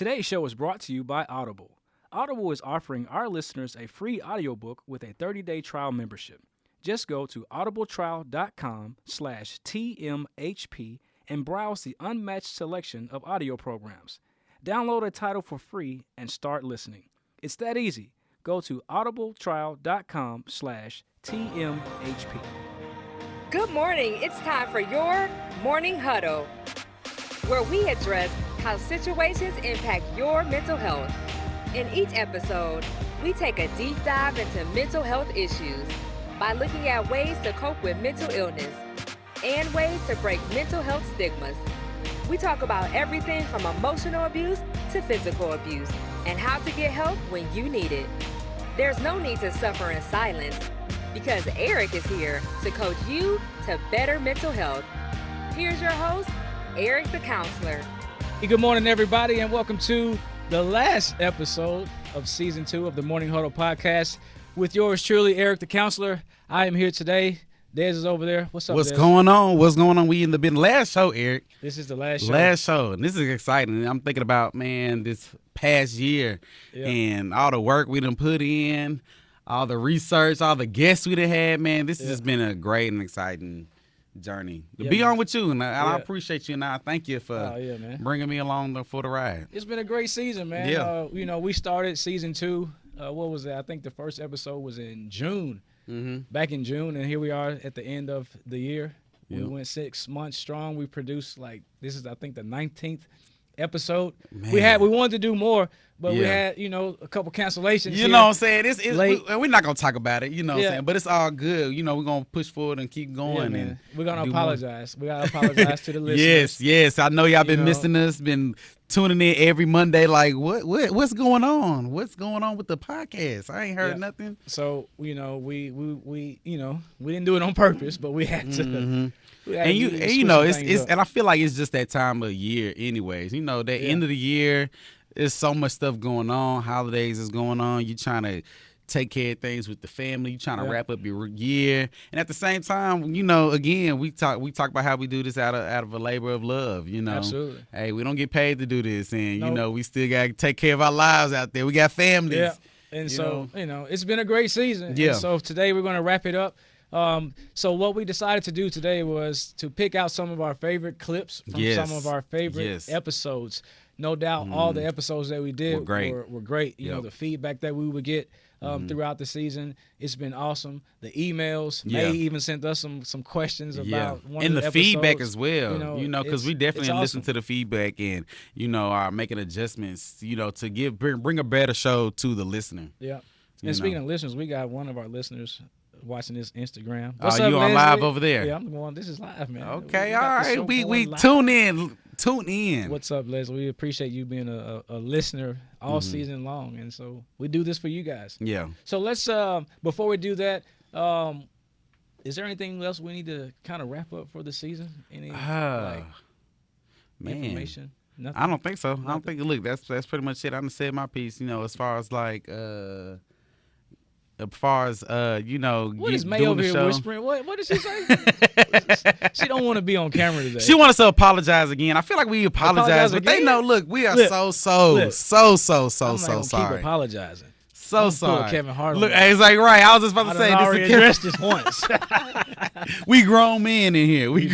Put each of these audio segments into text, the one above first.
Today's show is brought to you by Audible. Audible is offering our listeners a free audiobook with a 30-day trial membership. Just go to audibletrial.com/TMHP and browse the unmatched selection of audio programs. Download a title for free and start listening. It's that easy. Go to audibletrial.com/TMHP. Good morning. It's time for your Morning Huddle, where we address how situations impact your mental health. In each episode, we take a deep dive into mental health issues by looking at ways to cope with mental illness and ways to break mental health stigmas. We talk about everything from emotional abuse to physical abuse and how to get help when you need it. There's no need to suffer in silence because Eric is here to coach you to better mental health. Here's your host, Eric the Counselor. Good morning, everybody, and welcome to the last episode of Season 2 of the Morning Huddle Podcast with yours truly, Eric the Counselor. I am here today. Dez is over there. What's up, What's Dez? going on? What's going on? We in the last show, Eric. This is the last show. Last show. And this is exciting. I'm thinking about, man, this past year and all the work we done put in, all the research, all the guests we done had, man. This has been a great and exciting journey to be on with you. And I appreciate you, and I thank you for bringing me along for the ride. It's been a great season, man. Yeah. We started Season 2. What was that? I think the first episode was in June. Back in June, and here we are at the end of the year. We went 6 months strong. We produced this is I think the 19th episode. Man. We wanted to do more, but we had a couple cancellations. You know what I'm saying? We're not gonna talk about it. You know what I'm saying? But it's all good. You know, we're gonna push forward and keep going. And we're gonna apologize. We gotta apologize to the listeners. Yes. I know y'all been missing us. Been tuning in every Monday. Like, what's going on? What's going on with the podcast? I ain't heard nothing. So we didn't do it on purpose, but we had to. And I feel like it's just that time of year, anyways. You know, that end of the year, there's so much stuff going on. Holidays is going on. You trying to take care of things with the family. You trying to wrap up your year, and at the same time, again, we talk about how we do this out of a labor of love. Absolutely. Hey, we don't get paid to do this, and we still got to take care of our lives out there. We got families. Yeah, and it's been a great season. Yeah. And so today we're going to wrap it up. So what we decided to do today was to pick out some of our favorite clips from some of our favorite episodes. No doubt, all the episodes that we did were great. You know, the feedback that we would get throughout the season, it's been awesome. The emails, May even sent us some questions about one of the episodes. Feedback as well. Because we definitely listen to the feedback and are making adjustments. To bring a better show to the listener. Yeah. And speaking of listeners, we got one of our listeners watching this Instagram. What's up, you on live over there? Yeah, I'm going. This is live, man. Okay, all right. We tune in. Tune in. What's up, Leslie? We appreciate you being a listener all season long, and so we do this for you guys. Yeah. So let's before we do that, is there anything else we need to kind of wrap up for the season? Any information? Nothing? I don't think so. Nothing? I don't think. Look, that's pretty much it. I done said my piece. As far as what is May over here whispering? What did she say? She don't want to be on camera today. She wants us to apologize again. I feel like we apologize, but they know. Look, we are so sorry. Keep apologizing. So sorry. Kevin Hart. Look, it's like right. I was just about to say already addressed this once. We grown men in here. We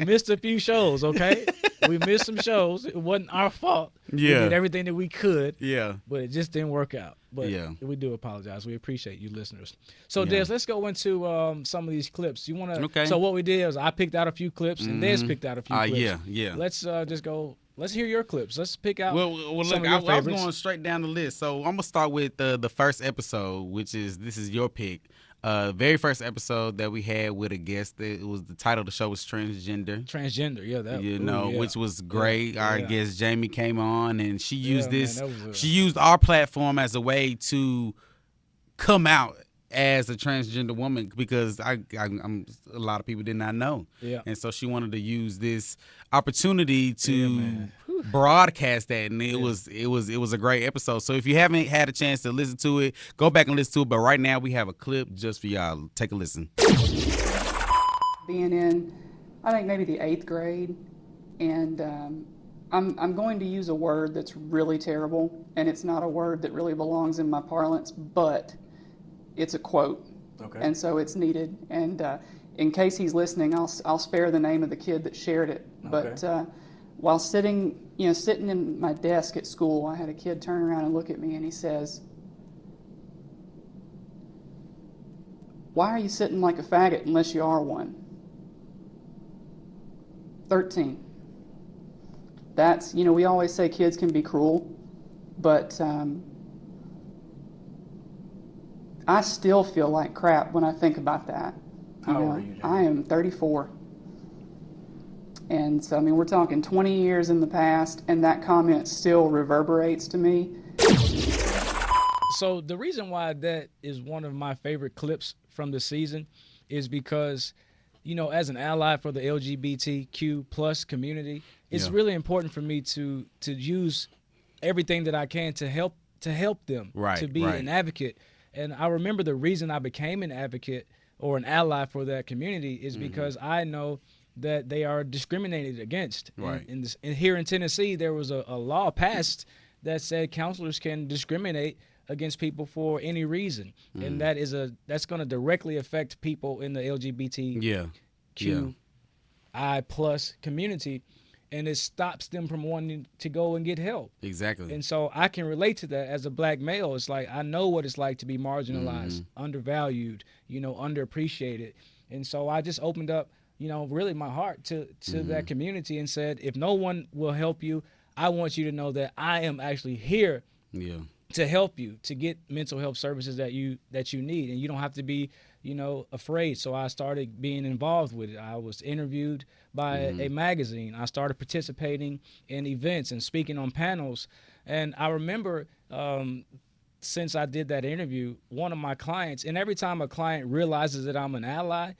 missed a few shows. Okay, we missed some shows. It wasn't our fault. Yeah, we did everything that we could. Yeah, but it just didn't work out. But we do apologize. We appreciate you listeners. So Dez, let's go into some of these clips. You want to? Okay. So what we did was I picked out a few clips and Dez picked out a few clips. Yeah. Let's just go. Let's hear your clips. Let's pick out. Well, look, I was going straight down the list. So I'm gonna start with the first episode, which is your pick. Very first episode that we had with a guest. It was the title of the show was Transgender. Which was great. Our guest Jamie came on and she used she used our platform as a way to come out as a transgender woman because I'm a lot of people did not know. Yeah. And so she wanted to use this opportunity to broadcast that, and it was a great episode. So if you haven't had a chance to listen to it, go back and listen to it. But right now we have a clip just for y'all. Take a listen. Being in, I think maybe the 8th grade, and I'm going to use a word that's really terrible, and it's not a word that really belongs in my parlance, but it's a quote. Okay. And so it's needed. And in case he's listening, I'll spare the name of the kid that shared it. Okay. But while sitting in my desk at school, I had a kid turn around and look at me, and he says, "Why are you sitting like a faggot unless you are one?" 13. That's, we always say kids can be cruel, but I still feel like crap when I think about that. How old are you, Jamie? I am 34. And so, we're talking 20 years in the past, and that comment still reverberates to me. So the reason why that is one of my favorite clips from the season is because, as an ally for the LGBTQ plus community, it's really important for me to use everything that I can to help them, to be an advocate. And I remember the reason I became an advocate or an ally for that community is because I know that they are discriminated against. Right. And here in Tennessee, there was a law passed that said counselors can discriminate against people for any reason, and that's going to directly affect people in the LGBTQI plus community, and it stops them from wanting to go and get help. Exactly. And so I can relate to that as a black male. It's like I know what it's like to be marginalized, undervalued, underappreciated, and so I just opened up, really my heart to that community and said, if no one will help you, I want you to know that I am actually here. To help you to get mental health services that you need, and you don't have to be afraid. So I started being involved with it. I was interviewed by a magazine. I started participating in events and speaking on panels. And I remember since I did that interview, one of my clients, and every time a client realizes that I'm an ally,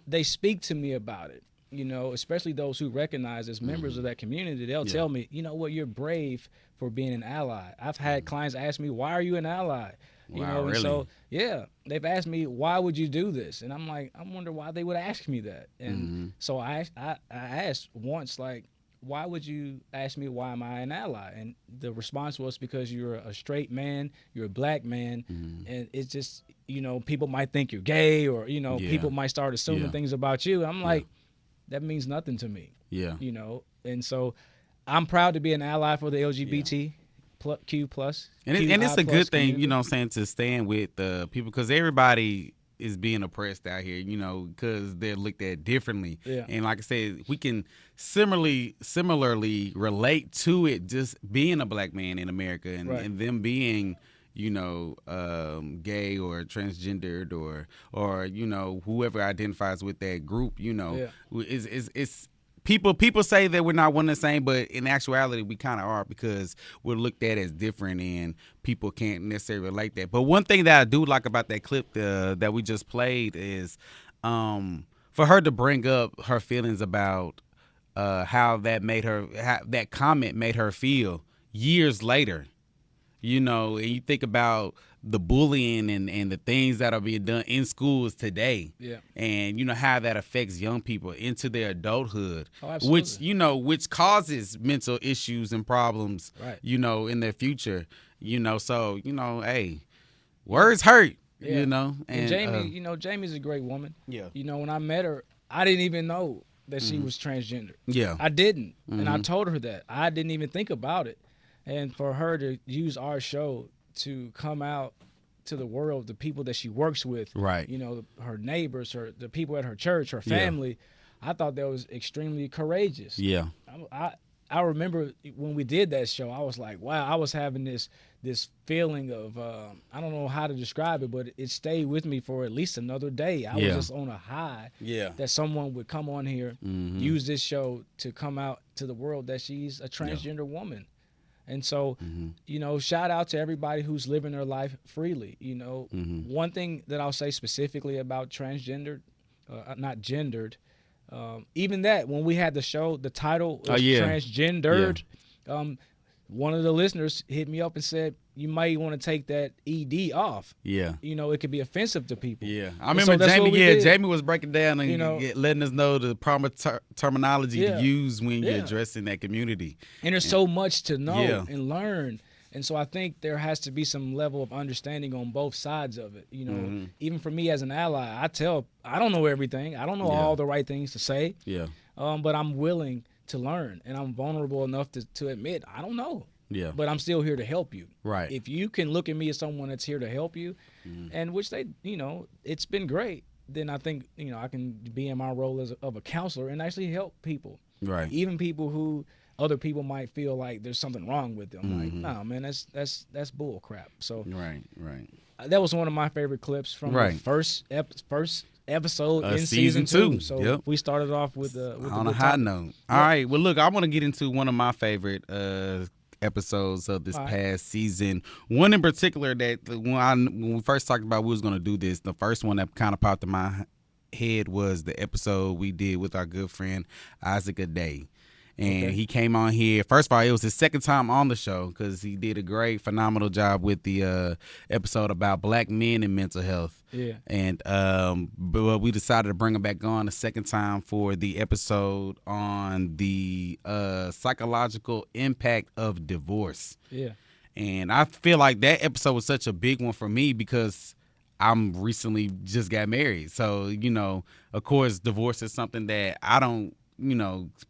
they speak to me about it. Especially those who recognize as members of that community, they'll tell me, you're brave for being an ally. I've had clients ask me, why are you an ally? Really? And so, they've asked me, why would you do this? And I'm like, I wonder why they would ask me that. And so I asked once, like, why would you ask me why am I an ally? And the response was because you're a straight man, you're a black man, and it's just, people might think you're gay or, people might start assuming things about you. I'm like, that means nothing to me. And so I'm proud to be an ally for the LGBTQ plus. And it's a good thing, to stand with people, because everybody is being oppressed out here, because they're looked at differently. And like I said, we can similarly relate to it, just being a black man in America and them being gay or transgendered or whoever identifies with that group, it's people say that we're not one and the same, but in actuality we kind of are, because we're looked at as different and people can't necessarily relate that. But one thing that I do like about that clip that we just played is for her to bring up her feelings about how that comment made her feel years later. And you think about the bullying and the things that are being done in schools today. And how that affects young people into their adulthood, which causes mental issues and problems, in their future, so, hey, words hurt, And Jamie, Jamie's a great woman. When I met her, I didn't even know that she was transgender. I didn't. And I told her that. I didn't even think about it. And for her to use our show to come out to the world, the people that she works with, her neighbors, the people at her church, her family, I thought that was extremely courageous. I remember when we did that show, I was like, wow, I was having this feeling of, I don't know how to describe it, but it stayed with me for at least another day. I was just on a high that someone would come on here, use this show to come out to the world that she's a transgender woman. And so, shout out to everybody who's living their life freely. One thing that I'll say specifically about transgendered, not gendered, even that when we had the show, the title was transgendered. one of the listeners hit me up and said, you might want to take that ED off. Yeah. It could be offensive to people. Yeah. I remember Jamie was breaking down and letting us know the proper terminology to use when you're addressing that community. And there's so much to know and learn. And so I think there has to be some level of understanding on both sides of it. Even for me as an ally, I don't know everything. I don't know all the right things to say. Yeah. But I'm willing to learn, and I'm vulnerable enough to admit I don't know. Yeah. But I'm still here to help you. Right. If you can look at me as someone that's here to help you, and which they, it's been great, then I think, I can be in my role of a counselor and actually help people. Right. Even people who other people might feel like there's something wrong with them. Like, no, man, that's bull crap. So right. That was one of my favorite clips from the first episode in season 2. So we started off with on a high note. All right. Well, look, I want to get into one of my favorite episodes of this past season. One in particular that when we first talked about we was going to do this, the first one that kind of popped in my head was the episode we did with our good friend Isaac Aday. And he came on here. First of all, it was his second time on the show because he did a great, phenomenal job with the episode about black men and mental health. Yeah. And but we decided to bring him back on a second time for the episode on the psychological impact of divorce. Yeah. And I feel like that episode was such a big one for me because I'm recently just got married. So, of course, divorce is something that I don't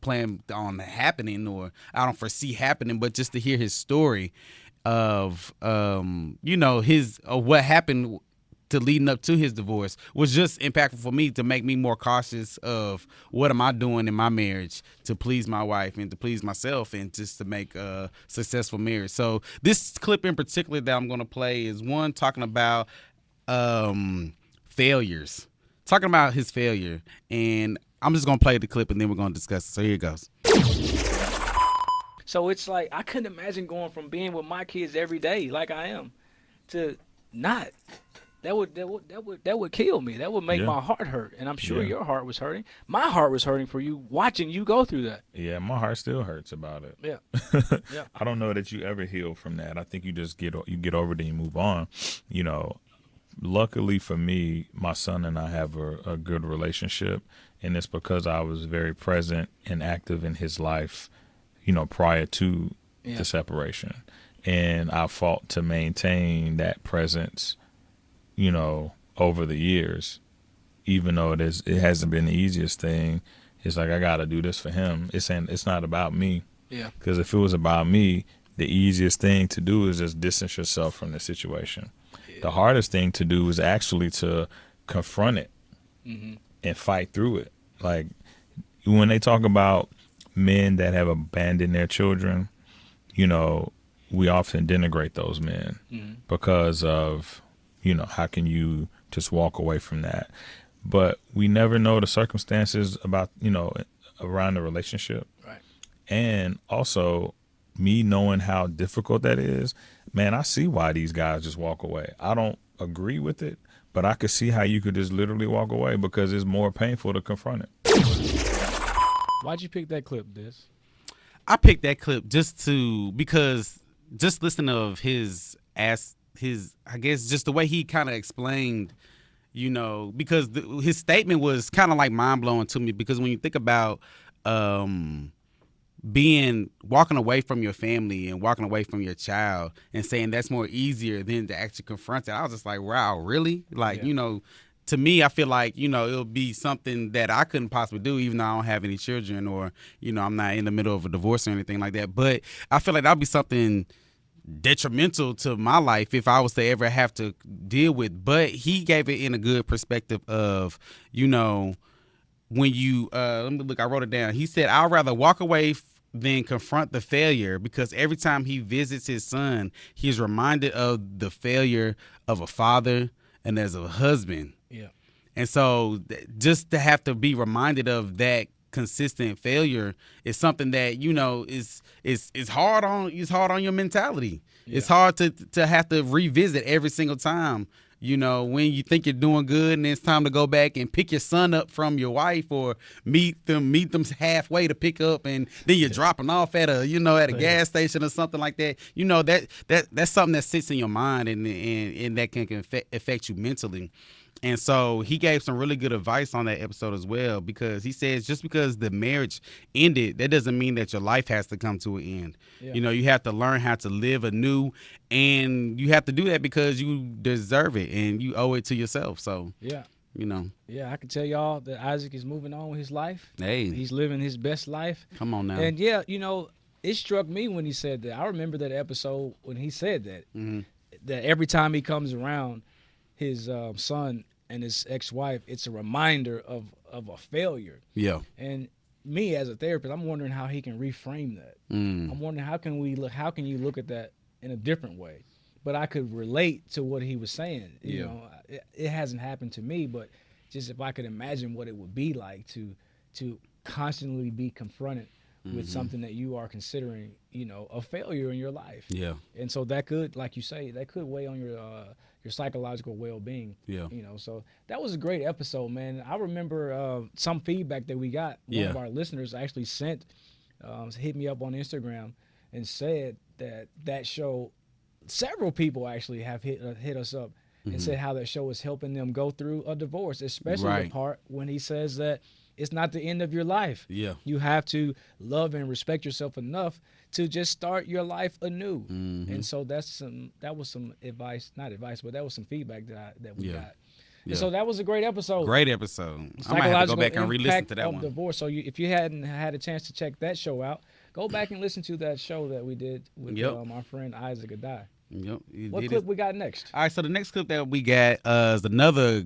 plan on happening or I don't foresee happening, but just to hear his story of what happened to leading up to his divorce was just impactful for me to make me more cautious of what am I doing in my marriage to please my wife and to please myself and just to make a successful marriage. So this clip in particular that I'm going to play is one talking about failures, talking about his failure, and I'm just going to play the clip and then we're going to discuss it. So here it goes. So it's like I couldn't imagine going from being with my kids every day like I am to not. That would kill me. That would make my heart hurt. And I'm sure your heart was hurting. My heart was hurting for you watching you go through that. Yeah, my heart still hurts about it. Yeah. I don't know that you ever heal from that. I think you just get over it and you move on. Luckily for me, my son and I have a good relationship, and it's because I was very present and active in his life, prior to the separation. And I fought to maintain that presence, over the years, even though it hasn't been the easiest thing. It's like I got to do this for him. It's not about me. Yeah. Because if it was about me, the easiest thing to do is just distance yourself from the situation. The hardest thing to do is actually to confront it and fight through it. Like when they talk about men that have abandoned their children, we often denigrate those men because of, how can you just walk away from that? But we never know the circumstances about, around the relationship. Right. And also me knowing how difficult that is, man, I see why these guys just walk away. I don't agree with it, but I could see how you could just literally walk away because it's more painful to confront it. Why'd you pick that clip, Dez? I picked that clip because just listening of his I guess just the way he kind of explained, because his statement was kind of like mind blowing to me because when you think about walking away from your family and walking away from your child and saying that's more easier than to actually confront it. I was just like, wow, really? Like, to me, I feel like, it'll be something that I couldn't possibly do even though I don't have any children or, I'm not in the middle of a divorce or anything like that. But I feel like that'd be something detrimental to my life if I was to ever have to deal with. But he gave it in a good perspective of, when you, let me look, I wrote it down. He said, I'd rather walk away than confront the failure because every time he visits his son, he's reminded of the failure of a father and as a husband. Yeah. And so just to have to be reminded of that consistent failure is something that, is hard on your mentality. Yeah. It's hard to have to revisit every single time you know, when you think you're doing good and it's time to go back and pick your son up from your wife or meet them halfway to pick up, and then you're dropping off at a gas station or something like that. You know, that's something that sits in your mind and that can affect you mentally. And so he gave some really good advice on that episode as well, because he says just because the marriage ended, that doesn't mean that your life has to come to an end. Yeah. You know, you have to learn how to live anew, and you have to do that because you deserve it and you owe it to yourself. So, yeah. You know. Yeah, I can tell y'all that Isaac is moving on with his life. Hey. He's living his best life. Come on now. And, yeah, you know, it struck me when he said that. I remember that episode when he said that, that every time he comes around his son and his ex-wife, it's a reminder of a failure. Yeah. And me as a therapist, I'm wondering how he can reframe that. I'm wondering how can you look at that in a different way? But I could relate to what he was saying. You know, it hasn't happened to me, but just if I could imagine what it would be like to constantly be confronted with something that you are considering, you know, a failure in your life. Yeah. And so that could, like you say, that could weigh on your psychological well-being. Yeah. You know, so that was a great episode, man. I remember some feedback that we got. One of our listeners actually hit me up on Instagram and said that show, several people actually have hit us up and said how that show is helping them go through a divorce, especially the part when he says that it's not the end of your life. Yeah. You have to love and respect yourself enough to just start your life anew. And so that was some advice, not advice, but that was some feedback that we got. And so that was a great episode. Great episode. I might have to go back and re-listen to that one. Divorce. So if you hadn't had a chance to check that show out, go back and listen to that show that we did with our friend Isaac Adai. Yep. What clip we got next? All right, so the next clip that we got is another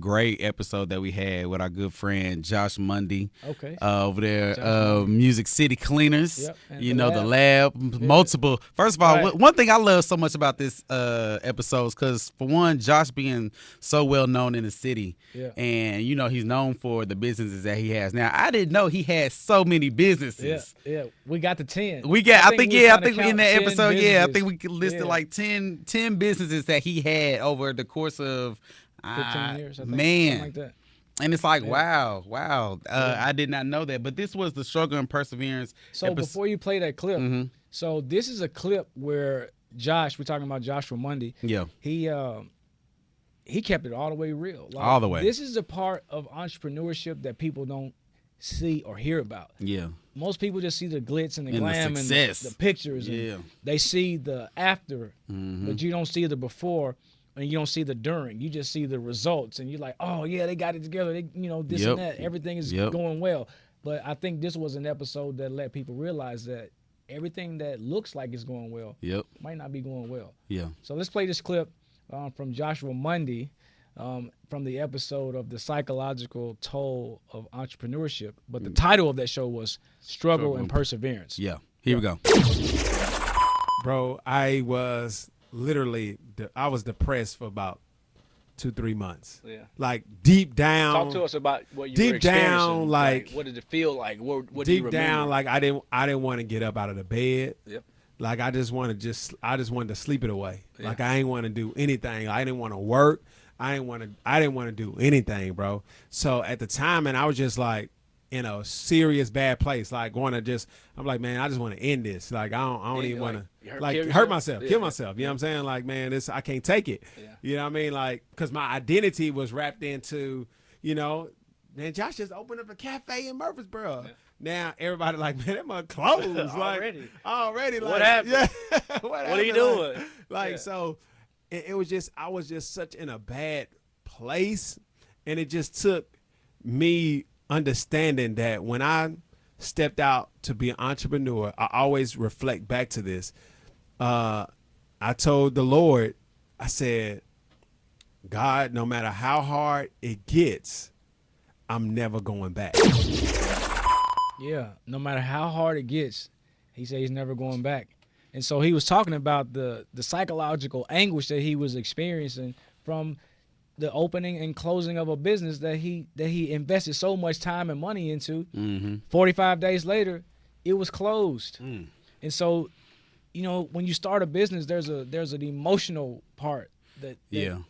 great episode that we had with our good friend Josh Mundy. Okay. Over there, Music City Cleaners. Yep. You know, the lab, multiple. First of all, one thing I love so much about this episode is because, for one, Josh being so well known in the city, and you know he's known for the businesses that he has. Now, I didn't know he had so many businesses. Yeah. We got to 10. I think in that episode, I think we listed like 10 businesses that he had over the course of 15 years, I think. Man. Something like that. And it's like, wow. I did not know that. But this was the Struggle and Perseverance. So before you play that clip, so this is a clip where Josh, we're talking about Joshua Mundy. Yeah. He kept it all the way real. Like, all the way. This is a part of entrepreneurship that people don't see or hear about. Yeah. Most people just see the glitz and the glam and the pictures. And they see the after, but you don't see the before. And you don't see the during. You just see the results, and you're like, "Oh yeah, they got it together. They, you know, this and that. Everything is going well." But I think this was an episode that let people realize that everything that looks like it's going well might not be going well. Yeah. So let's play this clip from Joshua Mundy from the episode of The Psychological Toll of Entrepreneurship. But the title of that show was Struggle and Perseverance. Yeah. Here we go. Bro, I was depressed for about 2-3 months. Yeah. Like deep down. Talk to us about what you deep were experiencing. Down, like what did it feel like? What deep do you remember? down, like I didn't want to get up out of the bed. Yep. Like I just wanted to sleep it away. Yeah. Like I ain't want to do anything. I didn't want to work. I didn't want to do anything, bro. So at the time, and I was just like in a serious bad place. Like I'm like, man, I just want to end this. Like I don't even want to hurt myself, kill myself. You know what I'm saying? Like, man, I can't take it. Yeah. You know what I mean? Like, cause my identity was wrapped into, you know, man, Josh just opened up a cafe in Murfreesboro. Yeah. Now everybody like, man, that must close. Already. Like, what happened? Yeah. What are you doing? So it was just, I was just such in a bad place, and it just took me understanding that when I stepped out to be an entrepreneur, I always reflect back to this. I told the Lord, I said, God, no matter how hard it gets, I'm never going back. Yeah, no matter how hard it gets, he said he's never going back. And so he was talking about the psychological anguish that he was experiencing from the opening and closing of a business that he invested so much time and money into. 45 days later, it was closed. And so, you know, when you start a business, there's an emotional part that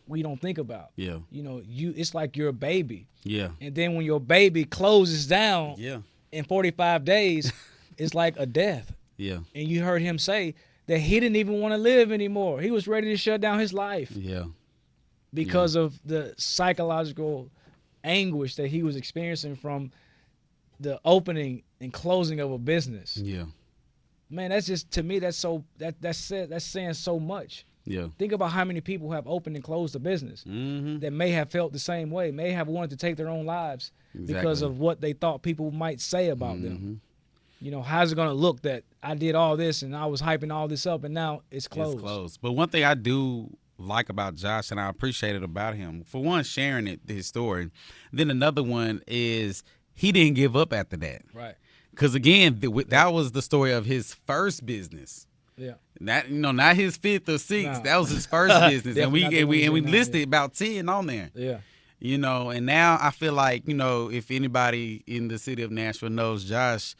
we don't think about. Yeah. You know, it's like you're a baby. Yeah. And then when your baby closes down in 45 days, it's like a death. Yeah. And you heard him say that he didn't even want to live anymore. He was ready to shut down his life. Yeah. Because of the psychological anguish that he was experiencing from the opening and closing of a business. Yeah. Man, that's just, to me, that's saying so much. Yeah. Think about how many people have opened and closed a business that may have felt the same way, may have wanted to take their own lives because of what they thought people might say about them. You know, how's it going to look that I did all this and I was hyping all this up and now it's closed? It's closed. But one thing I do like about Josh, and I appreciate it about him, for one, sharing his story. Then another one is he didn't give up after that. Right. Because, again, that was the story of his first business. Yeah. Not his fifth or sixth. That was his first business. and we listed about 10 on there. Yeah. You know, and now I feel like, you know, if anybody in the city of Nashville knows Josh,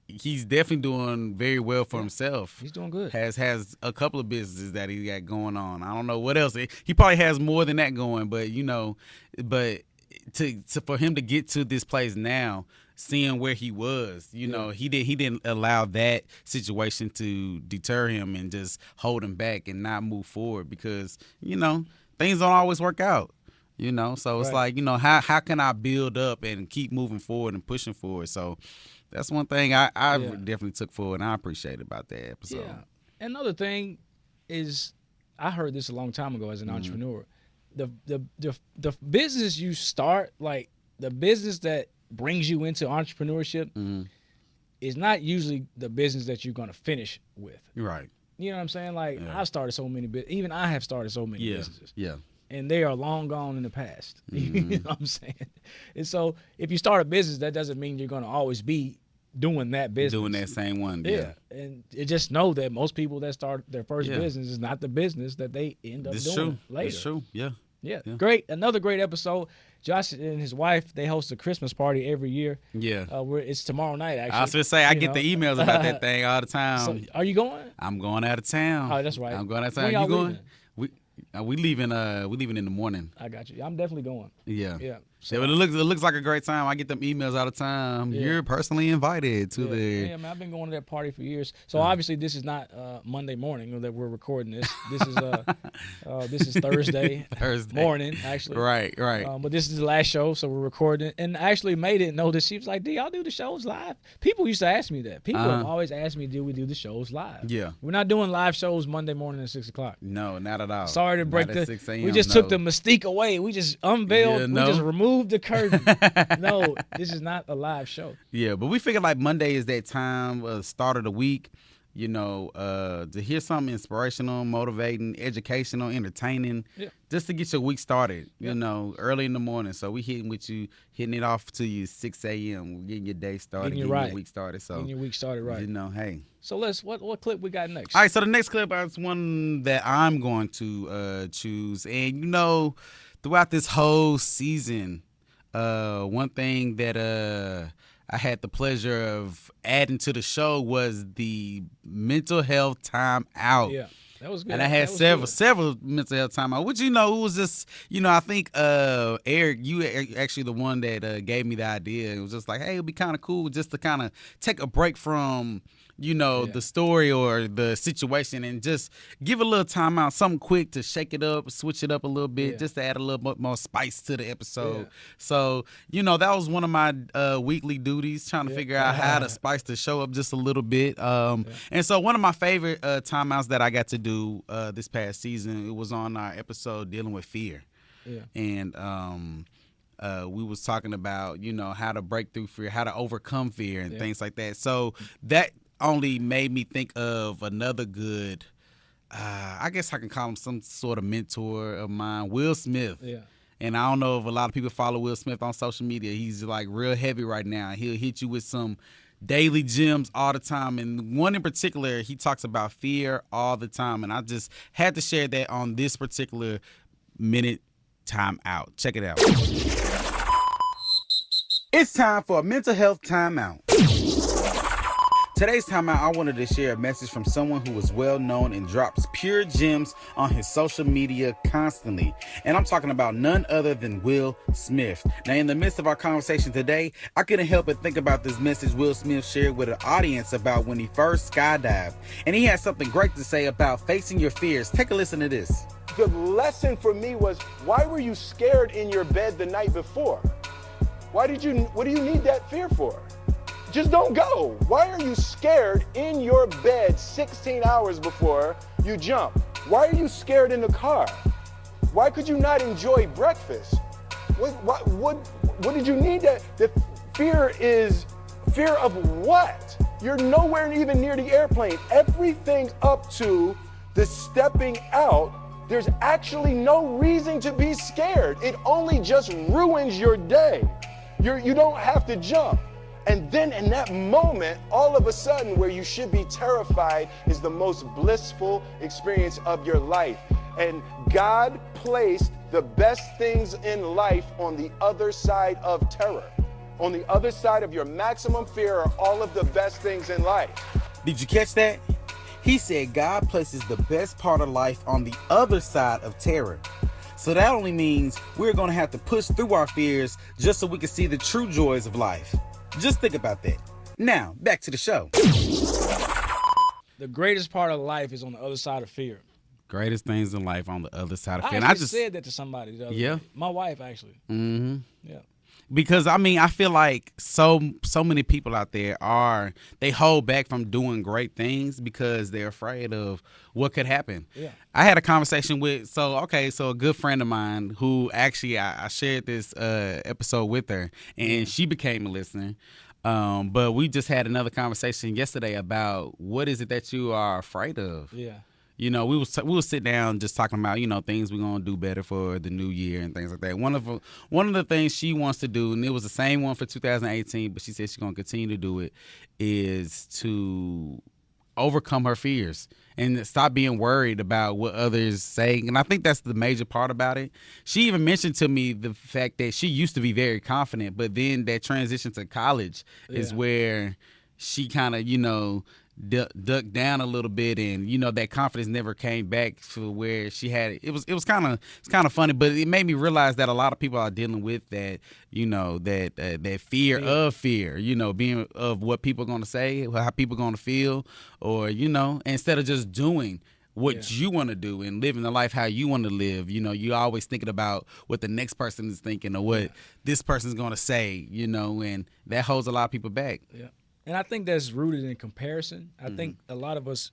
he's definitely doing very well for himself. He's doing good. Has a couple of businesses that he got going on. I don't know what else. He probably has more than that going, but you know, to for him to get to this place now, seeing where he was, you know, he didn't allow that situation to deter him and just hold him back and not move forward because, you know, things don't always work out. You know, so it's like, you know, how can I build up and keep moving forward and pushing forward? So that's one thing I definitely took forward, and I appreciate about that episode. Yeah. Another thing is, I heard this a long time ago as an entrepreneur. The business you start, like the business that brings you into entrepreneurship, is not usually the business that you're going to finish with. Right. You know what I'm saying? Like I've started so many even I have started so many businesses. Yeah. And they are long gone in the past. You know what I'm saying? And so if you start a business, that doesn't mean you're going to always be doing that business. Doing that same one. Yeah. And you just know that most people that start their first business is not the business that they end up doing later. It's true. Yeah. Yeah. Great. Another great episode. Josh and his wife, they host a Christmas party every year. Yeah. It's tomorrow night, actually. I was going to say, I get the emails about that thing all the time. So, are you going? I'm going out of town. Oh, that's right. I'm going out of town. When y'all you going? leaving? We leaving in the morning. I got you. I'm definitely going. Yeah. Yeah. So it looks like a great time. I get them emails all the time. Yeah. You're personally invited to the. Yeah, man, I've been going to that party for years. So obviously this is not Monday morning that we're recording this. This is Thursday morning actually. Right. But this is the last show, so we're recording. And actually May didn't know this. She was like, "Do y'all do the shows live?" People used to ask me that. People have always asked me, "Do we do the shows live?" Yeah. We're not doing live shows Monday morning at 6:00. No, not at all. Sorry to break not 6 a.m., we just took the mystique away. We just unveiled. We just removed the curtain. No, this is not a live show. Yeah, but we figured like Monday is that time, start of the week, you know, to hear something inspirational, motivating, educational, entertaining, just to get your week started, you know, early in the morning. So we hitting it off to you 6 a.m. We're getting your day started, getting your week started. So getting your week started right. You know, hey. So what clip we got next? All right, so the next clip is one that I'm going to choose. And, you know, throughout this whole season, one thing that I had the pleasure of adding to the show was the mental health time out. Yeah, that was good. And I had several mental health time out, which, you know, it was just, you know, I think, Eric, you actually the one that gave me the idea. It was just like, hey, it'd be kind of cool just to kind of take a break from, you know, the story or the situation and just give a little time out, something quick to shake it up, switch it up a little bit, just to add a little bit more spice to the episode. Yeah. So, you know, that was one of my weekly duties, trying to figure out how to spice the show up just a little bit. And so one of my favorite timeouts that I got to do this past season, it was on our episode Dealing with Fear. Yeah. And we was talking about, you know, how to break through fear, how to overcome fear and things like that. So that only made me think of another good, I guess I can call him some sort of mentor of mine, Will Smith. Yeah. And I don't know if a lot of people follow Will Smith on social media. He's like real heavy right now. He'll hit you with some daily gems all the time. And one in particular, he talks about fear all the time. And I just had to share that on this particular minute time out. Check it out. It's time for a mental health timeout. Today's timeout, I wanted to share a message from someone who is well known and drops pure gems on his social media constantly. And I'm talking about none other than Will Smith. Now, in the midst of our conversation today, I couldn't help but think about this message Will Smith shared with an audience about when he first skydived. And he had something great to say about facing your fears. Take a listen to this. The lesson for me was, why were you scared in your bed the night before? What do you need that fear for? Just don't go. Why are you scared in your bed 16 hours before you jump? Why are you scared in the car? Why could you not enjoy breakfast? What did you need that? The fear is fear of what? You're nowhere even near the airplane. Everything up to the stepping out, there's actually no reason to be scared. It only just ruins your day. You don't have to jump. And then in that moment, all of a sudden, where you should be terrified is the most blissful experience of your life. And God placed the best things in life on the other side of terror. On the other side of your maximum fear are all of the best things in life. Did you catch that? He said God places the best part of life on the other side of terror. So that only means we're going to have to push through our fears just so we can see the true joys of life. Just think about that. Now, back to the show. The greatest part of life is on the other side of fear. Greatest things in life on the other side of fear. I just said that to somebody the other day. My wife, actually. Mm-hmm. Yeah. Because, I feel like so many people out there they hold back from doing great things because they're afraid of what could happen. Yeah. I had a conversation with, a good friend of mine who actually, I shared this episode with her, and she became a listener. But we just had another conversation yesterday about what is it that you are afraid of? Yeah. We will sit down just talking about, things we're going to do better for the new year and things like that. One of the things she wants to do, and it was the same one for 2018, but she said she's going to continue to do it, is to overcome her fears and stop being worried about what others say. And I think that's the major part about it. She even mentioned to me the fact that she used to be very confident, but then that transition to college is where she kind of, ducked down a little bit, and that confidence never came back to where she had it. It's kind of funny, but it made me realize that a lot of people are dealing with that, that fear of fear, being of what people are going to say, how people are going to feel, or instead of just doing what you want to do and living the life how you want to live, you're always thinking about what the next person is thinking or what this person's going to say, and that holds a lot of people back. Yeah. And I think that's rooted in comparison. I think a lot of us,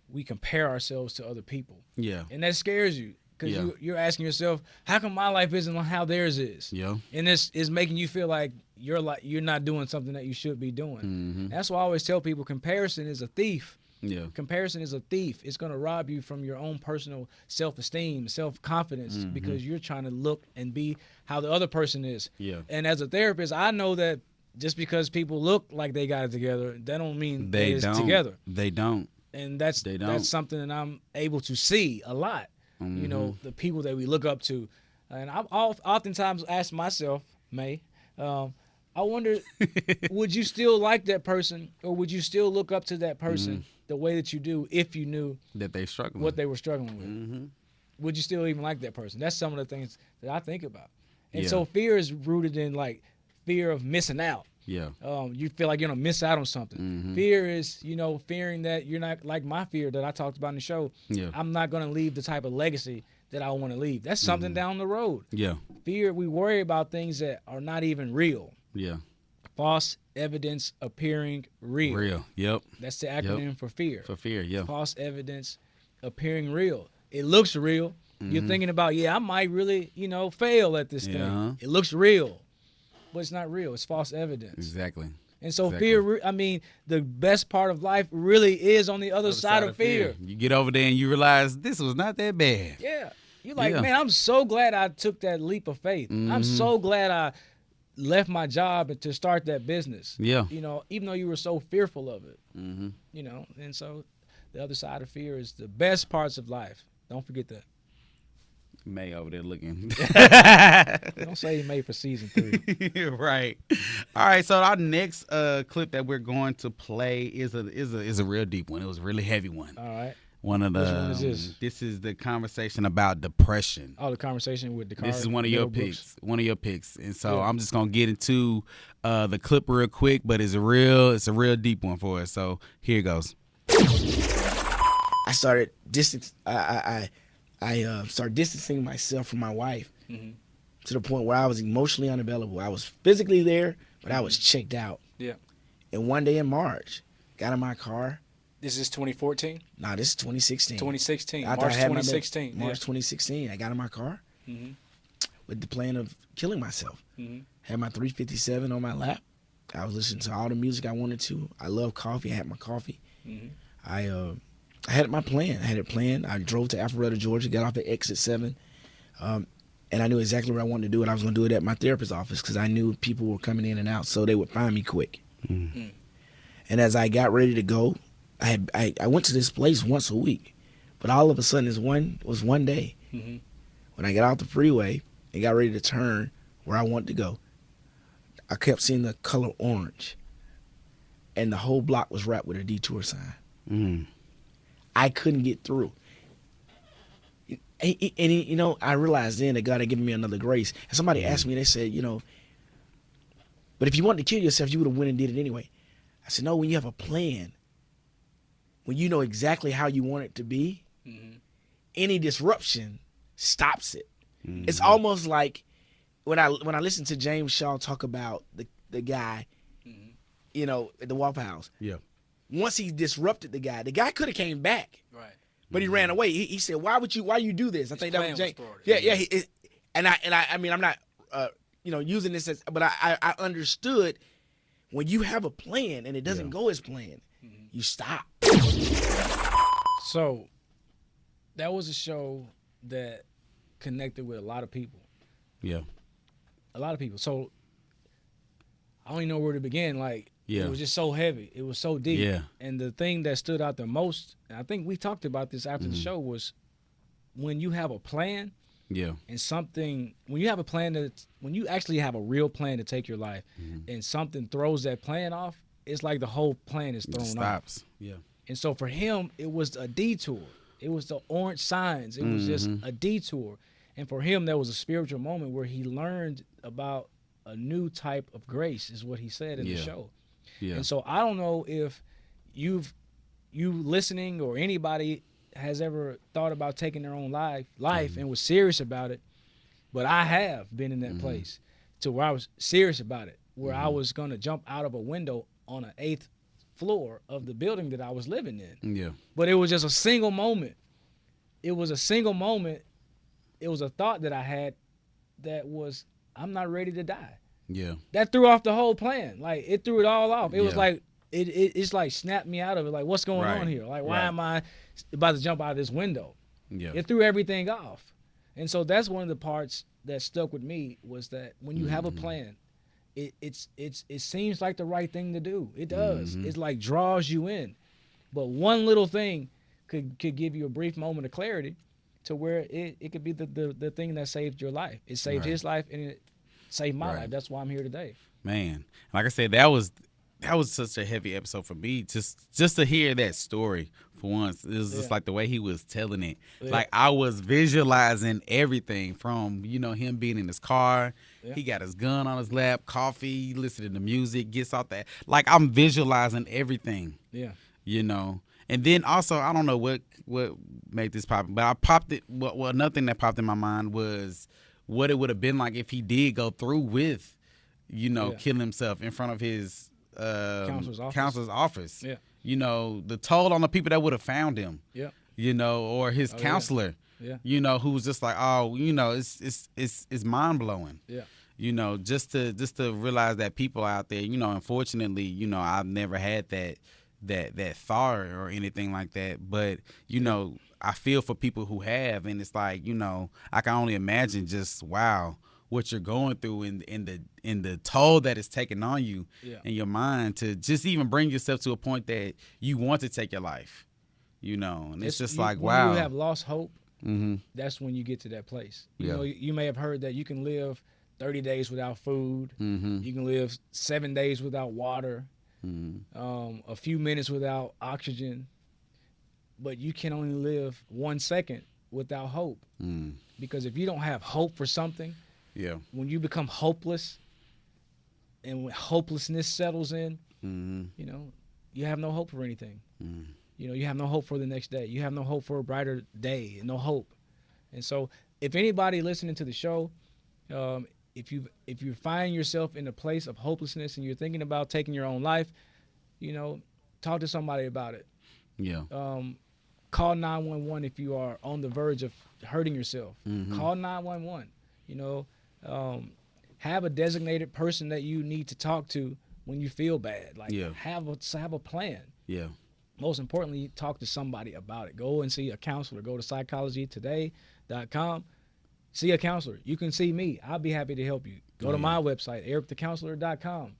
we compare ourselves to other people. Yeah. And that scares you because you're asking yourself, how come my life isn't how theirs is? Yeah. And this is making you feel like you're not doing something that you should be doing. Mm-hmm. That's why I always tell people comparison is a thief. Yeah. Comparison is a thief. It's going to rob you from your own personal self-esteem, self-confidence, because you're trying to look and be how the other person is. Yeah. And as a therapist, I know that just because people look like they got it together, that don't mean it's together. They don't. And that's something that I'm able to see a lot. Mm-hmm. The people that we look up to. And I've oftentimes asked myself, May, I wonder, would you still like that person, or would you still look up to that person the way that you do if you knew that they struggling what they were struggling with? Mm-hmm. Would you still even like that person? That's some of the things that I think about. And so fear is rooted in fear of missing out. Yeah. You feel like you're going to miss out on something. Mm-hmm. Fear is, fearing that you're not like my fear that I talked about in the show. Yeah. I'm not going to leave the type of legacy that I want to leave. That's something down the road. Yeah. Fear, we worry about things that are not even real. Yeah. False evidence appearing real. Real. Yep. That's the acronym for fear. For fear, yeah. False evidence appearing real. It looks real. Mm-hmm. You're thinking about, I might really, fail at this thing. It looks real. But it's not real. It's false evidence. Exactly. And so fear, the best part of life really is on the other side of fear. You get over there and you realize this was not that bad. Yeah. You're like, man, I'm so glad I took that leap of faith. Mm-hmm. I'm so glad I left my job to start that business. Yeah. Even though you were so fearful of it. Mm-hmm. And so the other side of fear is the best parts of life. Don't forget that. May over there looking. Don't say he made for season 3. Right. All right. So our next clip that we're going to play is a real deep one. It was a really heavy one. All right. One of the. Which one is this? This is the conversation about depression. Oh, the conversation with the car. This is one of your picks. One of your picks, and so I'm just gonna get into the clip real quick, but it's a real deep one for us. So here it goes. I started started distancing myself from my wife to the point where I was emotionally unavailable. I was physically there, but I was checked out. Yeah. And one day in March, got in my car. This is 2014? Nah, this is 2016. 2016. March 2016. March 2016. I got in my car with the plan of killing myself. Had my 357 on my lap. I was listening to all the music I wanted to. I love coffee. I had my coffee. I had my plan. I had it planned. I drove to Alpharetta, Georgia, got off at exit 7, and I knew exactly what I wanted to do, and I was going to do it at my therapist's office because I knew people were coming in and out, so they would find me quick. And as I got ready to go, I went to this place once a week, but all of a sudden, it was one day when I got out the freeway and got ready to turn where I wanted to go. I kept seeing the color orange, and the whole block was wrapped with a detour sign. I couldn't get through. And I realized then that God had given me another grace. And somebody asked me, they said, but if you wanted to kill yourself, you would have went and did it anyway. I said, no, when you have a plan, when you know exactly how you want it to be, any disruption stops it. It's almost like when I listen to James Shaw talk about the guy, at the Waffle House. Yeah. Once he disrupted the guy could have came back, right? But he ran away. He said, "Why you do this?" I think that was James. I mean, I'm not, using this as, but I understood when you have a plan and it doesn't go as planned, you stop. So, that was a show that connected with a lot of people. Yeah. A lot of people. So, I don't even know where to begin. Like. Yeah. It was just so heavy. It was so deep. Yeah. And the thing that stood out the most, and I think we talked about this after the show, was when you have a plan. Yeah. And when you have a plan when you actually have a real plan to take your life, and something throws that plan off, it's like the whole plan is thrown off. It stops. Yeah. And so for him, it was a detour. It was the orange signs. It was just a detour. And for him, there was a spiritual moment where he learned about a new type of grace, is what he said in the show. Yeah. And so I don't know if you listening or anybody has ever thought about taking their own life and was serious about it, but I have been in that place to where I was serious about it, where I was going to jump out of a window on an 8th floor of the building that I was living in. Yeah. But it was just a single moment. It was a single moment. It was a thought that I had that was, I'm not ready to die. Yeah. That threw off the whole plan. Like, it threw it all off. It was like, it's like snapped me out of it. Like, what's going on here? Like, why am I about to jump out of this window? Yeah. It threw everything off. And so that's one of the parts that stuck with me, was that when you have a plan, it seems like the right thing to do. It does. It's like draws you in. But one little thing could give you a brief moment of clarity to where it could be the thing that saved your life. It saved his life, and it saved my life. That's why I'm here today. Man, like I said, that was such a heavy episode for me. Just to hear that story for once. It was just like the way he was telling it. Yeah. Like, I was visualizing everything from, him being in his car. Yeah. He got his gun on his lap, coffee, listening to music, gets out that. Like, I'm visualizing everything. Yeah. And then also, I don't know what made this pop, but I popped it. Well, another thing that popped in my mind was what it would have been like if he did go through with, killing himself in front of his counselor's office. Yeah. The toll on the people that would have found him. Yeah. Or his counselor. Yeah. Who was just like, it's mind blowing. Yeah. Just to realize that people out there, unfortunately, I've never had that thought or anything like that. But, I feel for people who have, and it's like, I can only imagine just, wow, what you're going through in the toll that it's taking on you and your mind to just even bring yourself to a point that you want to take your life, and it's just like, wow. When you have lost hope that's when you get to that place. You know, you may have heard that you can live 30 days without food. You can live 7 days without water, a few minutes without oxygen, but you can only live 1 second without hope. Because if you don't have hope for something, when you become hopeless and when hopelessness settles in, you know, you have no hope for anything. You know, you have no hope for the next day. You have no hope for a brighter day, no hope. And so if anybody listening to the show, if you find yourself in a place of hopelessness and you're thinking about taking your own life, you know, talk to somebody about it. Call 911 if you are on the verge of hurting yourself. Call 911. You know, have a designated person that you need to talk to when you feel bad. Like have a plan. Most importantly, talk to somebody about it. Go and see a counselor. Go to psychologytoday.com. See a counselor. You can see me. I'll be happy to help you. Go to my website, ericthecounselor.com.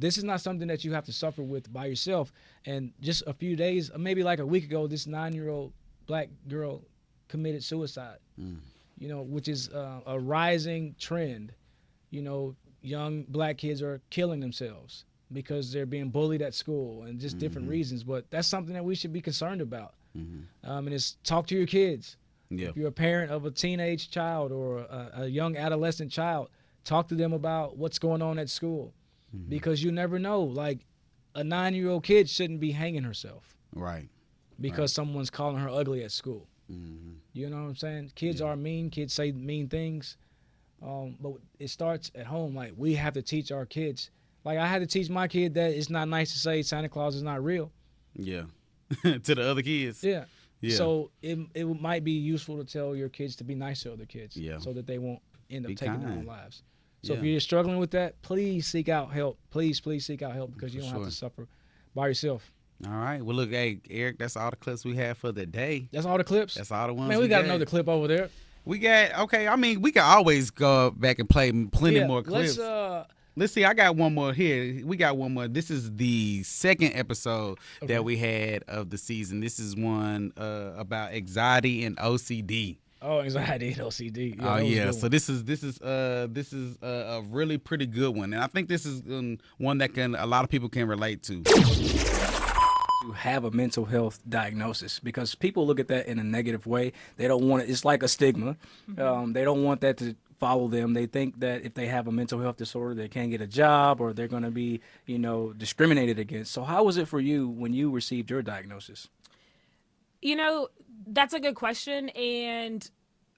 This is not something that you have to suffer with by yourself. And just a few days, maybe like a week ago, this 9-year-old black girl committed suicide, you know, which is a rising trend. You know, young black kids are killing themselves because they're being bullied at school and just different reasons. But that's something that we should be concerned about. And it's talk to your kids. If you're a parent of a teenage child or a young adolescent child, talk to them about what's going on at school. Because you never know. Like, a 9-year-old kid shouldn't be hanging herself. Because someone's calling her ugly at school. You know what I'm saying? Kids are mean. Kids say mean things. But it starts at home. Like, we have to teach our kids. Like, I had to teach my kid that it's not nice to say Santa Claus is not real. To the other kids. So it might be useful to tell your kids to be nice to other kids so that they won't end up taking their own lives. So if you're struggling with that, please seek out help. Please seek out help because you don't have to suffer by yourself. All right. Well, look, hey, Eric, that's all the clips we have for the day. That's all the clips? That's all the ones. Man, we got another clip over there. We got, okay, I mean, we can always go back and play plenty more clips. Let's see. I got one more here. We got one more. This is the second episode that we had of the season. This is one about anxiety and OCD. Oh, anxiety and OCD. So this is a really pretty good one, and I think this is one that a lot of people can relate to. To have a mental health diagnosis, because people look at that in a negative way. They don't want it. It's like a stigma. They don't want that to follow them. They think that if they have a mental health disorder, they can't get a job or they're going to be, you know, discriminated against. So how was it for you when you received your diagnosis? You know, that's a good question. And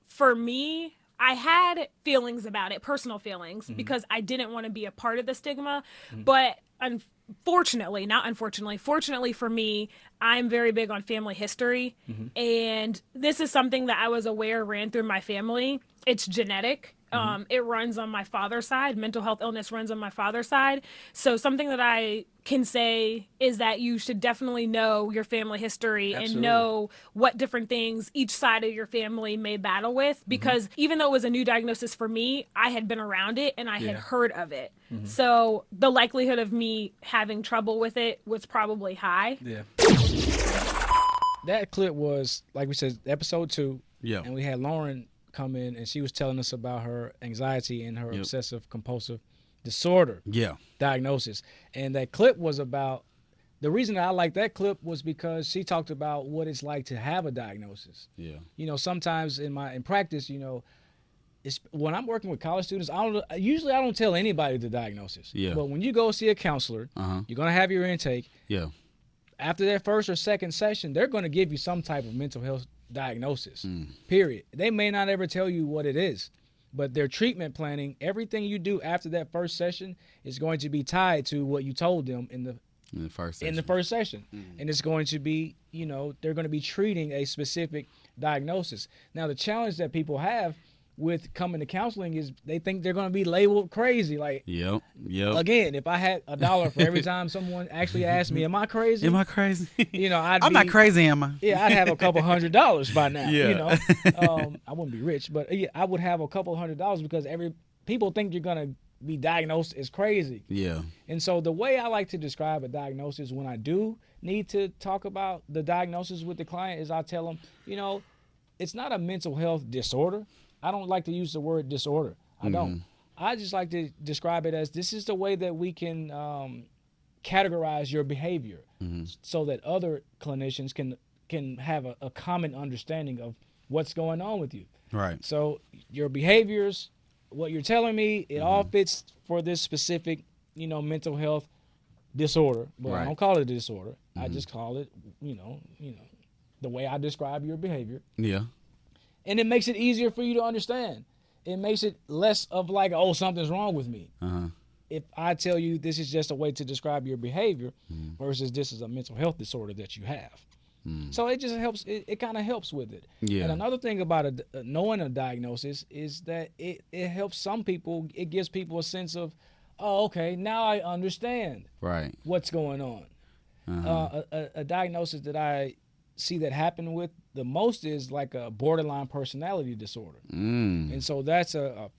for me, I had feelings about it, personal feelings, because I didn't want to be a part of the stigma. But fortunately for me, I'm very big on family history. And this is something that I was aware ran through my family. It's genetic. It runs on my father's side. Mental health illness runs on my father's side. So something that I can say is that you should definitely know your family history and know what different things each side of your family may battle with. Because even though it was a new diagnosis for me, I had been around it and I had heard of it. So the likelihood of me having trouble with it was probably high. That clip was, like we said, episode 2. And we had Lauren come in and she was telling us about her anxiety and her obsessive compulsive disorder diagnosis. And that clip was about, the reason I like that clip was because she talked about what it's like to have a diagnosis. You know, sometimes in practice, you know, when I'm working with college students, I don't tell anybody the diagnosis. But when you go see a counselor, you're going to have your intake. After their first or second session, they're going to give you some type of mental health diagnosis, period. They may not ever tell you what it is, but their treatment planning, everything you do after that first session is going to be tied to what you told them in the first session. And it's going to be, you know, they're going to be treating a specific diagnosis. Now, the challenge that people have with coming to counseling is they think they're going to be labeled crazy. Like, again, if I had $1 for every time someone actually asked me, am I crazy? You know, I'm not crazy, am I? I'd have a couple $100 by now. You know, I wouldn't be rich, but I would have a couple $100 because people think you're going to be diagnosed as crazy. And so the way I like to describe a diagnosis when I do need to talk about the diagnosis with the client is I tell them, you know, it's not a mental health disorder. I don't like to use the word disorder. I don't. I just like to describe it as this is the way that we can categorize your behavior so that other clinicians can have a common understanding of what's going on with you. Right. So your behaviors, what you're telling me, it all fits for this specific, mental health disorder. But I don't call it a disorder. I just call it, the way I describe your behavior. Yeah. And it makes it easier for you to understand. It makes it less of like, oh, something's wrong with me. If I tell you this is just a way to describe your behavior versus this is a mental health disorder that you have. So it just helps. It kind of helps with it. Yeah. And another thing about knowing a diagnosis is that it helps some people. It gives people a sense of, oh, okay, now I understand what's going on. A diagnosis that I see that happen with the most is like a borderline personality disorder. And so that's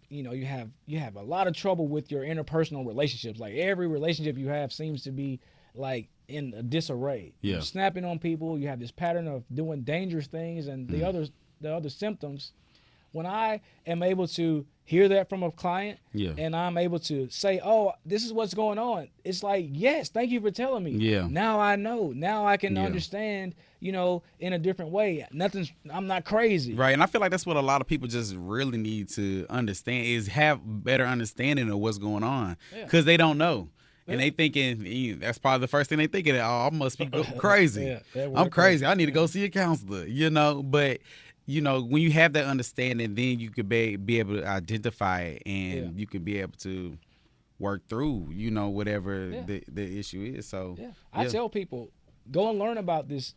you have a lot of trouble with your interpersonal relationships. Like every relationship you have seems to be like in a disarray. You're snapping on people. You have this pattern of doing dangerous things, and the other symptoms. When I am able to hear that from a client, and I'm able to say, "Oh, this is what's going on," it's like, "Yes, thank you for telling me." Now I know. Now I can understand. In a different way. I'm not crazy. Right, and I feel like that's what a lot of people just really need to understand is have better understanding of what's going on because they don't know. And they thinking that's probably the first thing they thinking. Oh, I must be crazy. I'm crazy. I need to go see a counselor. But when you have that understanding, then you could be able to identify it, and you can be able to work through whatever the issue is. So I tell people, go and learn about this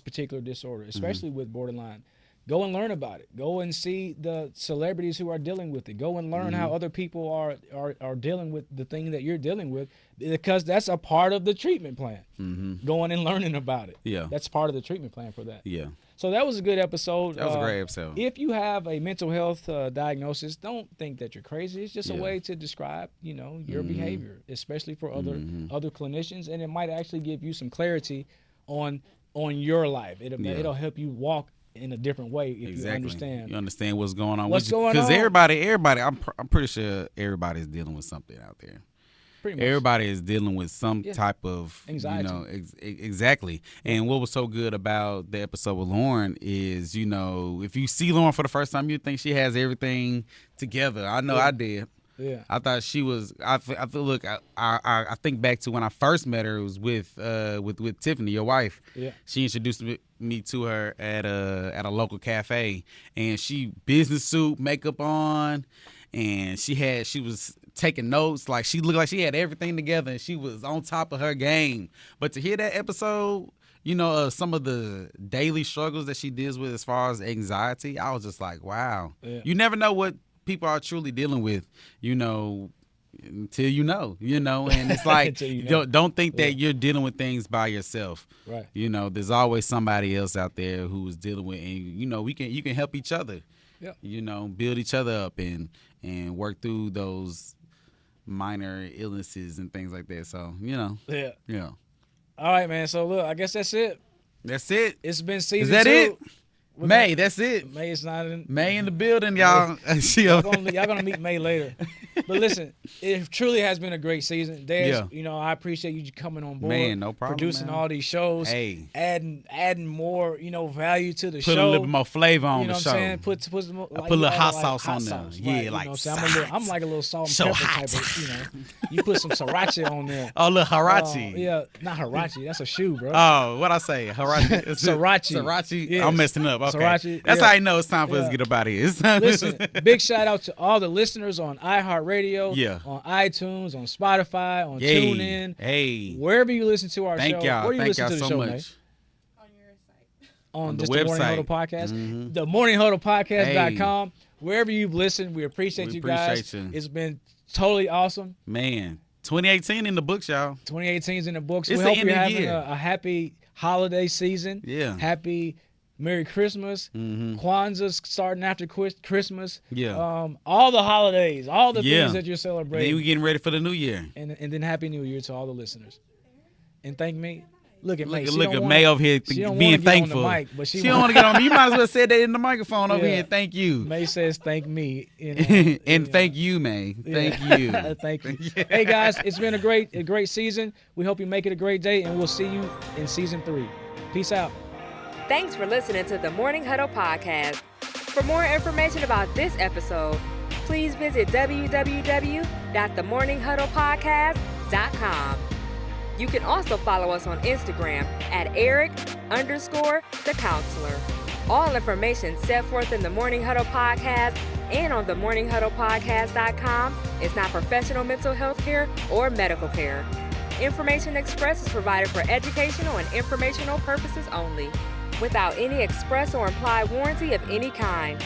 particular disorder, especially with borderline. Go and learn about it. Go and see the celebrities who are dealing with it. Go and learn how other people are dealing with the thing that you're dealing with, because that's a part of the treatment plan. Going and learning about it. Yeah. That's part of the treatment plan for that. Yeah. So that was a good episode. That was a great episode. If you have a mental health diagnosis, don't think that you're crazy. It's just a way to describe, your behavior, especially for other clinicians, and it might actually give you some clarity on your life. It'll help you walk in a different way if you understand. You understand what's going on. Because everybody, I'm pretty sure everybody's dealing with something out there. Everybody is dealing with some type of anxiety. Exactly. And what was so good about the episode with Lauren is, if you see Lauren for the first time, you think she has everything together. I know I did. Yeah. I thought she was. I think back to when I first met her. It was with Tiffany, your wife. Yeah. She introduced me to her at a local cafe, and she business suit, makeup on, and she was taking notes. Like she looked like she had everything together, and she was on top of her game. But to hear that episode, some of the daily struggles that she deals with as far as anxiety, I was just like, wow. Yeah. You never know what people are truly dealing with, until and it's like don't think that you're dealing with things by yourself. Right. There's always somebody else out there who's dealing with, and you can help each other. Yeah. Build each other up and work through those minor illnesses and things like that. So, Yeah. All right, man. So look, I guess that's it. That's it. It's been season 2. Is that it? May, that's it. May is not in. May in the building, y'all. Y'all gonna meet May later. But listen, it truly has been a great season. Dez, I appreciate you coming on board. Man, no problem. Producing all these shows. Hey. Adding more, value to the show. Put a little more flavor on the show. You know what I'm saying? Put some, put a little hot sauce on there. Sauce, yeah, right? I'm like a little salt and so pepper hot. type of, you put some sriracha on there. Oh, little hirachi. Yeah, not hirachi. That's a shoe, bro. Oh, what I say? Hirachi. Sriracha. Yes. I'm messing up. Okay. Sriracha. That's how I know it's time for us to get up out of here. Listen, big shout out to all the listeners on iHeartRadio, on iTunes, on Spotify, on TuneIn, wherever you listen to our show. Thank y'all. Where you Thank listen y'all to the so show, much. Nate? On the just website. The Morning Huddle Podcast. The morninghuddlepodcast.com. Wherever you've listened, we appreciate you guys. It's been totally awesome. Man, 2018 in the books, y'all. 2018 is in the books. It's we the hope end you're of the having year. a happy holiday season. Yeah. Happy Merry Christmas. Kwanzaa's starting after Christmas. Yeah. All the holidays, all the things that you're celebrating. Then we're getting ready for the new year. And then Happy New Year to all the listeners. And thank me. Look at May. Look at May over here being thankful. Mic, but she don't want to get on. You might as well say that in the microphone over here. Thank you. May says thank me. And thank you, May. Thank you. Thank you. Hey guys, it's been a great season. We hope you make it a great day, and we'll see you in season 3. Peace out. Thanks for listening to the Morning Huddle podcast. For more information about this episode, please visit www.themorninghuddlepodcast.com. You can also follow us on Instagram at Eric_the-counselor. All information set forth in the Morning Huddle podcast and on themorninghuddlepodcast.com is not professional mental health care or medical care. Information expressed is provided for educational and informational purposes only, without any express or implied warranty of any kind.